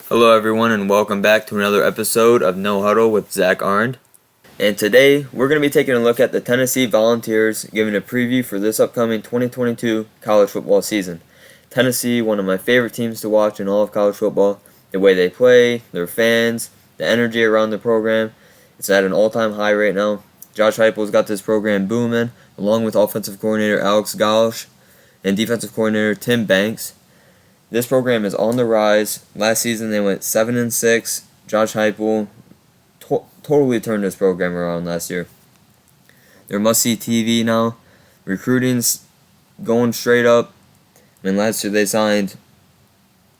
Hello everyone and welcome back to another episode of No Huddle with Zach Arndt. And today we're going to be taking a look at the Tennessee Volunteers, giving a preview for this upcoming 2022 college football season. Tennessee, one of my favorite teams to watch in all of college football. The way they play, their fans, the energy around the program, it's at an all-time high right now. Josh Heupel's got this program booming, along with offensive coordinator Alex Gauch and defensive coordinator Tim Banks. This program is on the rise. Last season they went 7-6. Josh Heupel totally turned this program around last year. They're must-see TV now. Recruiting's going straight up. Last year they signed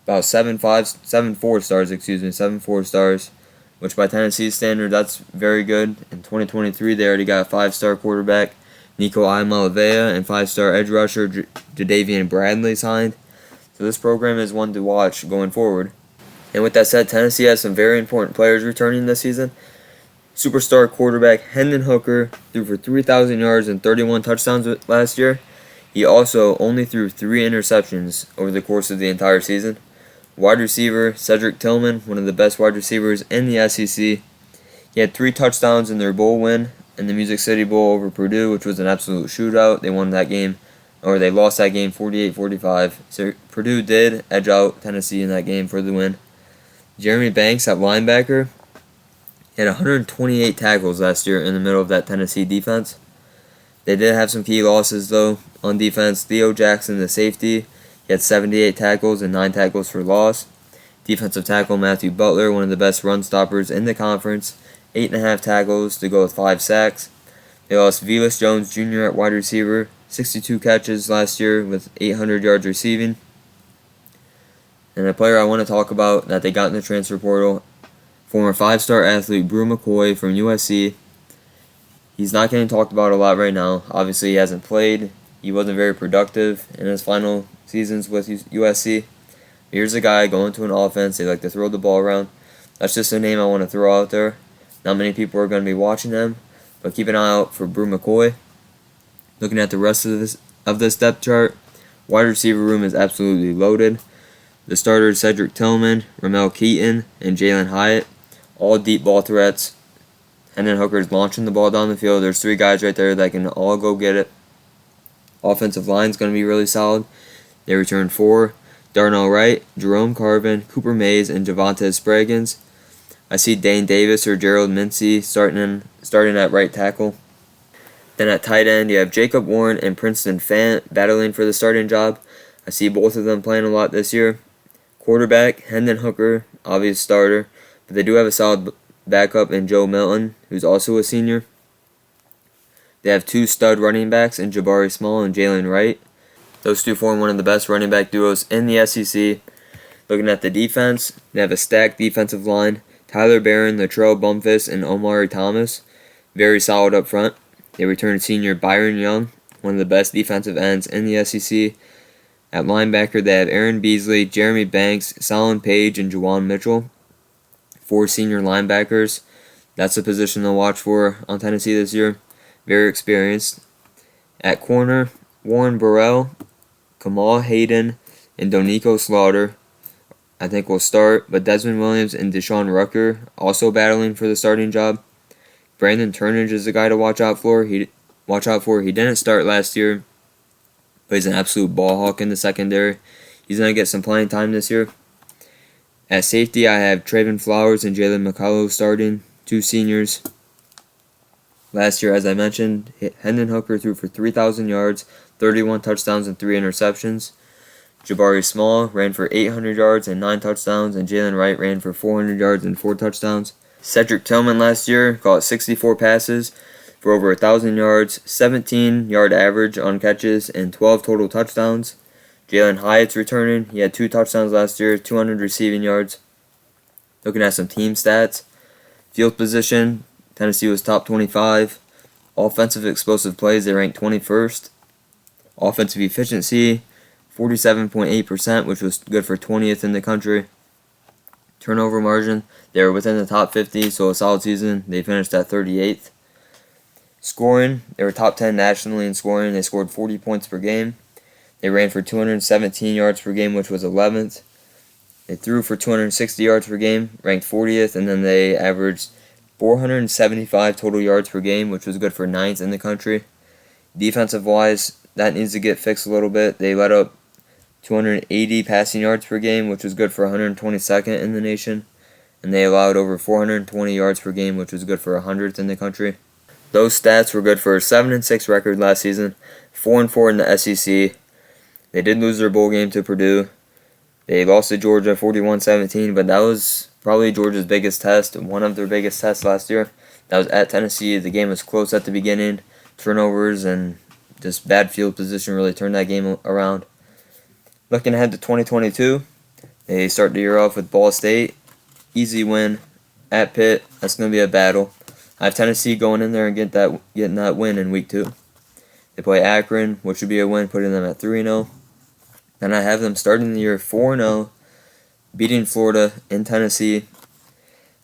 about 7 4 stars, which by Tennessee's standard, that's very good. In 2023, they already got a 5-star quarterback, Nico Iamaleava, and 5-star edge rusher, Jadavian Bradley signed. So this program is one to watch going forward. And with that said, Tennessee has some very important players returning this season. Superstar quarterback Hendon Hooker threw for 3,000 yards and 31 touchdowns last year. He also only threw 3 interceptions over the course of the entire season. Wide receiver Cedric Tillman, one of the best wide receivers in the SEC. He had 3 touchdowns in their bowl win in the Music City Bowl over Purdue, which was an absolute shootout. They won that game. Or they lost that game 48-45. So Purdue did edge out Tennessee in that game for the win. Jeremy Banks at linebacker had 128 tackles last year in the middle of that Tennessee defense. They did have some key losses though on defense. Theo Jackson, the safety, he had 78 tackles and 9 tackles for loss. Defensive tackle Matthew Butler, one of the best run stoppers in the conference, 8.5 tackles to go with 5 sacks. They lost Velus Jones Jr. at wide receiver, 62 catches last year with 800 yards receiving. And a player I want to talk about that they got in the transfer portal, former 5-star athlete Brew McCoy from USC. He's not getting talked about a lot right now. Obviously, he hasn't played. He wasn't very productive in his final seasons with USC. Here's a guy going to an offense. They like to throw the ball around. That's just a name I want to throw out there. Not many people are going to be watching him, but keep an eye out for Brew McCoy. Looking at the rest of this depth chart, wide receiver room is absolutely loaded. The starters Cedric Tillman, Ramel Keaton, and Jalen Hyatt, all deep ball threats. Hendon Hooker's launching the ball down the field. There's 3 guys right there that can all go get it. Offensive line's going to be really solid. They return 4. Darnell Wright, Jerome Carvin, Cooper Mays, and Javonte Spraggins. I see Dane Davis or Gerald Mincey starting at right tackle. Then at tight end, you have Jacob Warren and Princeton Fant battling for the starting job. I see both of them playing a lot this year. Quarterback, Hendon Hooker, obvious starter, but they do have a solid backup in Joe Milton, who's also a senior. They have 2 stud running backs in Jabari Small and Jalen Wright. Those 2 form one of the best running back duos in the SEC. Looking at the defense, they have a stacked defensive line. Tyler Barron, Latrell Bumphus, and Omari Thomas. Very solid up front. They returned senior Byron Young, one of the best defensive ends in the SEC. At linebacker, they have Aaron Beasley, Jeremy Banks, Solon Page, and Juwan Mitchell. 4 senior linebackers. That's a position to watch for on Tennessee this year. Very experienced. At corner, Warren Burrell, Kamal Hayden, and Donico Slaughter, I think will start, but Desmond Williams and Deshaun Rucker also battling for the starting job. Brandon Turnage is the guy to watch out for. He didn't start last year, but he's an absolute ball hawk in the secondary. He's going to get some playing time this year. At safety, I have Traven Flowers and Jalen McCullough starting, 2 seniors. Last year, as I mentioned, Hendon Hooker threw for 3,000 yards, 31 touchdowns, and 3 interceptions. Jabari Small ran for 800 yards and 9 touchdowns, and Jalen Wright ran for 400 yards and 4 touchdowns. Cedric Tillman last year caught 64 passes for over 1,000 yards, 17-yard average on catches, and 12 total touchdowns. Jalen Hyatt's returning. He had 2 touchdowns last year, 200 receiving yards. Looking at some team stats. Field position, Tennessee was top 25. Offensive explosive plays, they ranked 21st. Offensive efficiency, 47.8%, which was good for 20th in the country. Turnover margin, they were within the top 50, so a solid season. They finished at 38th. Scoring, they were top 10 nationally in scoring. They scored 40 points per game. They ran for 217 yards per game, which was 11th. They threw for 260 yards per game, ranked 40th, and then they averaged 475 total yards per game, which was good for 9th in the country. Defensive-wise, that needs to get fixed a little bit. They let up 280 passing yards per game, which was good for 122nd in the nation. And they allowed over 420 yards per game, which was good for 100th in the country. Those stats were good for a 7-6 record last season, 4-4 in the SEC. They did lose their bowl game to Purdue. They lost to Georgia 41-17, but that was probably Georgia's biggest test, one of their biggest tests last year. That was at Tennessee. The game was close at the beginning. Turnovers and just bad field position really turned that game around. Looking ahead to 2022, they start the year off with Ball State. Easy win at Pitt. That's going to be a battle. I have Tennessee going in there and getting that win in week 2. They play Akron, which would be a win, putting them at 3-0. Then I have them starting the year 4-0, beating Florida in Tennessee,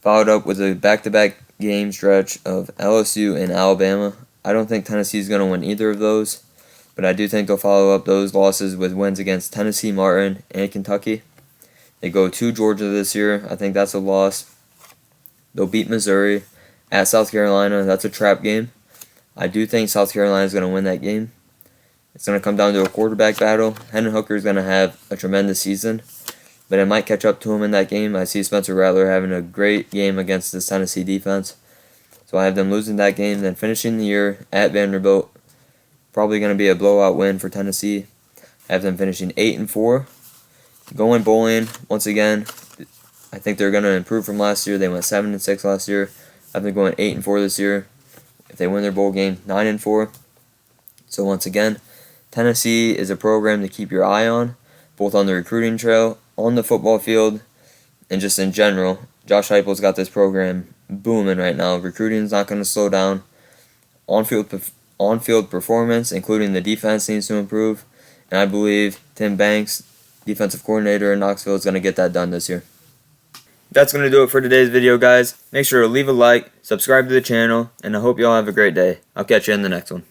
followed up with a back-to-back game stretch of LSU and Alabama. I don't think Tennessee is going to win either of those, but I do think they'll follow up those losses with wins against Tennessee, Martin, and Kentucky. They go to Georgia this year. I think that's a loss. They'll beat Missouri. At South Carolina, that's a trap game. I do think South Carolina is going to win that game. It's going to come down to a quarterback battle. Hendon Hooker is going to have a tremendous season, but it might catch up to him in that game. I see Spencer Rattler having a great game against this Tennessee defense. So I have them losing that game, then finishing the year at Vanderbilt. Probably going to be a blowout win for Tennessee. I have them finishing 8-4. Going bowling, once again, I think they're going to improve from last year. They went 7-6 last year. I have them going 8-4 this year. If they win their bowl game, 9-4. So once again, Tennessee is a program to keep your eye on, both on the recruiting trail, on the football field, and just in general. Josh Heupel's got this program booming right now. Recruiting is not going to slow down. On-field performance, including the defense, needs to improve. And I believe Tim Banks, defensive coordinator in Knoxville, is going to get that done this year. That's going to do it for today's video, guys. Make sure to leave a like, subscribe to the channel, and I hope you all have a great day. I'll catch you in the next one.